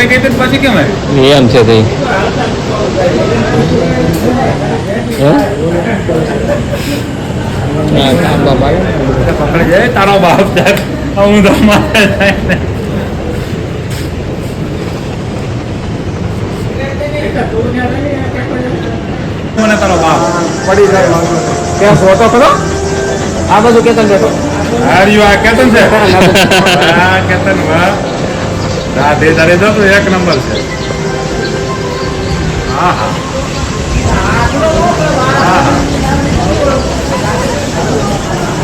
ગઈ તો પછી કેમ આવી એમ છે તે પકડી જાય તારો બાપ હું તો મને તારો બાપ પડી જાય ત્યાં ફોટો કરો આ બધું કેતન બેઠો હાર્યું આ કેતન છે હા કેતન વાહ રાધે તારે તો એક નંબર છે હા હા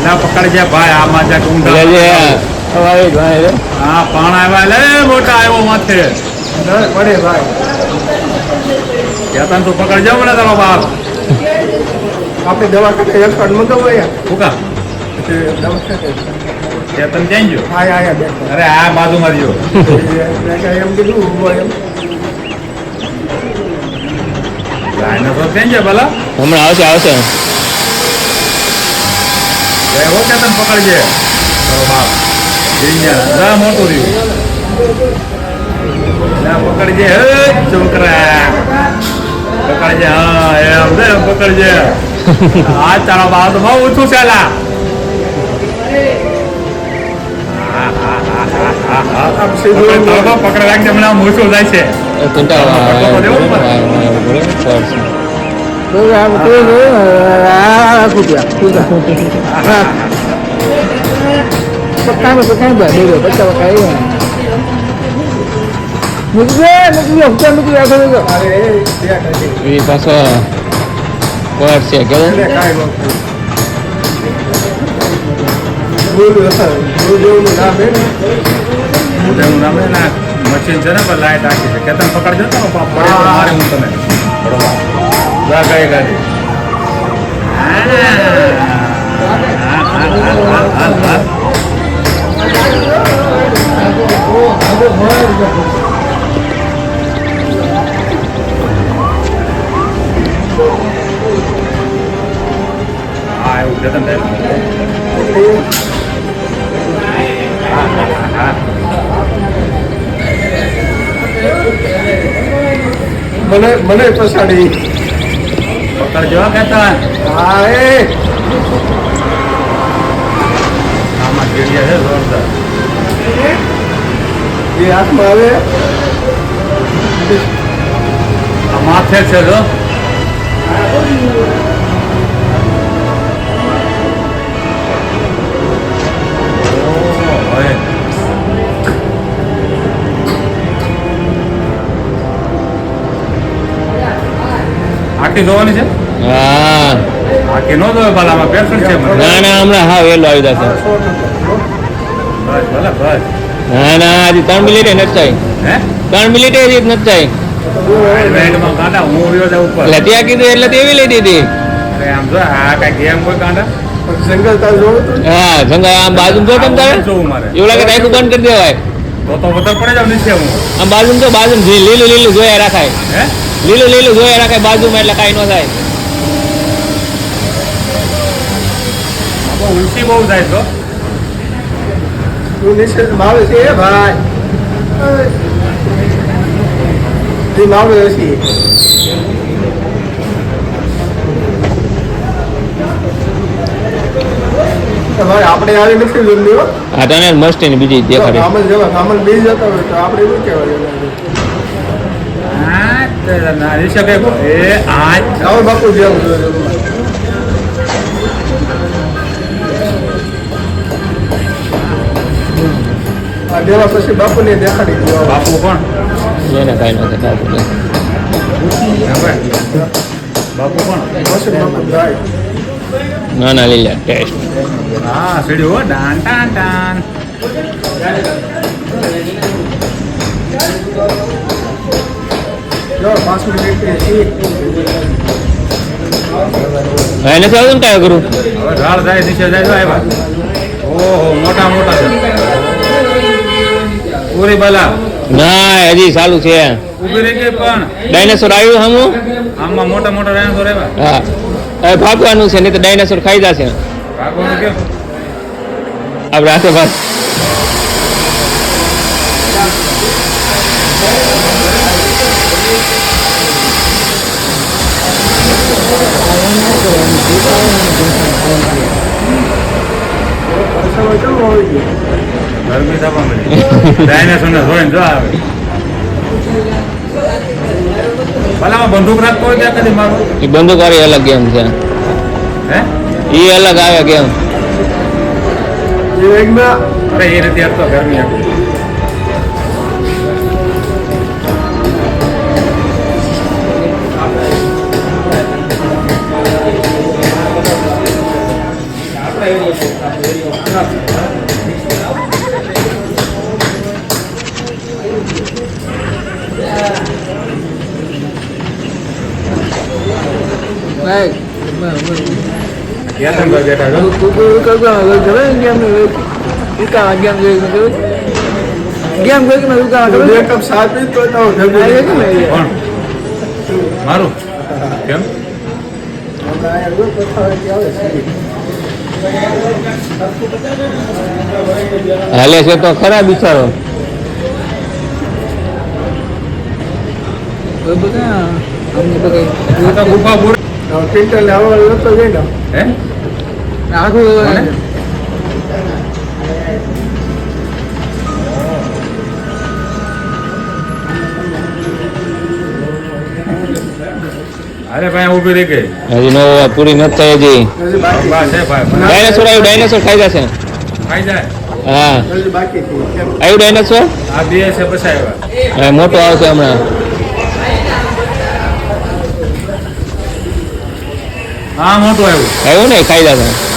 ના પકડ જાય ભાઈ આમાં જ્યાં ઊંધા હા પાણ આવ્યા લે મોટા આવ્યો માથે પડે ભાઈ કેતન તું પકડ જાવ ને તારો બાપ આપણે દવાખાને એક કાર્ડ મંગાવો ફૂકા કેતન ક્યાં ગયો આયા બેઠો અરે આ બાજુમાં રહ્યો એમ કીધું ઉભો એમ ડાયનાસોર ક્યાં ગયા ભલા હમણાં આવશે એવો કેતન પકડજે તારો બાપ જા મોટું રહ્યું જા પકડજે હે છોકરા પકડજે હા એમ દે પકડજે આ તારો બાપ તો બહુ ઓછું છે લા પકડ રાખજે હમણાં ઓછું જાય છે પાછો કોર્સ છે કે મોટેનું નામ છે ને મશીન છે ને પણ લાઈટ આખી છે કેતન પકડજો તો પડે તો મારે હું તને બરોબર જા કઈ ગાડી હા એવું કેતન મને પછાડી પકડજો કેતન હા આમાં ગેડિયા છે જોરદાર એ હાથમાં આવે આ માથે છે જો આખી જોવાની છે હા આખી નો જોવે ભલા આમાં પેન્સિલ છે મને. ના હમણાં હા વેલો આવી જશે બસ ભલે બસ ના હજી 3 મિનિટ નથી થઈ હે 3 મિનિટ હજી નથી થઈ વેન્ડમાં કાંટા હું રહ્યો છે ઉપર એટલે ત્યાં કીધું એટલે તેવી લઈ દીધી અરે આમ જો આ કઈ ગેમ કોઈ કાંટા જંગલ તાર જોવું તું હા જંગલ આમ બાજુ જો તમ તારે જોવું મારે એવું લાગે તાયકું બંધ કરી દેવાય તો વધારે પડે જાવ નીચે હું આમ બાજુ જો બાજુ લીલું જોયા રાખાય હે લીલું જોયા રાખાય બાજુમાં એટલે કાંઈ ન થાય ઉલટી બહુ થાય તો તું નીચે માવે છે ભાઈ એ માવે છે ભાઈ આપણે આવી નથી જોઈ હા તને મસ્તી ની બીજી દેખાડી આમલ જવા આમલ બે જતા હોય તો આપણે શું કહેવાય ના શકે એ આ આવો બાપુ જેવું આ દેવા પછી બાપુને દેખાડી દીધો બાપુ કોણ એને કાંઈ ન થાય બાપુ કોણ પછી બાપુ જાય ના લીલા ટેસ્ટ હા સીડી હો ડાન ટાન ટાન જો 5 મિનિટ એને સારું કાંઈ કરું હવે ઢાળ જાય નીચે જાય તો આવ્યા ઓહો મોટા મોટા છે પૂરી બલા ના હજી ચાલુ છે ઉભી રહી ગઈ પણ ડાયનાસોર આવ્યું હમું આમાં મોટા મોટા ડાયનાસોર આવ્યા હા હવે ભાગવાનું છે નહીં તો ડાયનાસોર ખાઈ જશે ભાગવાનું કેમ આપણે હાથે ભાગ ડાયનાસોર ને જોઈને જો આવે ભલામાં બંદૂક રાખતો હોય ત્યાં કદી મારો એ બંદૂક વાળી અલગ ગેમ છે હે એ અલગ આવે ગેમ અરે એ રીતે યાર તો ગરમી આપી ક્યાં તમે બેઠા છો કોણ મારું કેમ હાલે છે તો ખરા બિચારો આ તો ગુફા પૂર હે કોને? અરે ભાઈ ઊભી રહી ગઈ હજી નો પૂરી નથી થઈ હજી બસ છે ભાઈ ડાયનાસોર આવ્યું ડાયનાસોર ખાઈ જશે ખાઈ જાય હા આવ્યું ડાયનાસોર આ બે છે પછી આવ્યા હા, મોટો આવશે હમણાં હા મોટું આવ્યું આવ્યું ને ખાઈ જશે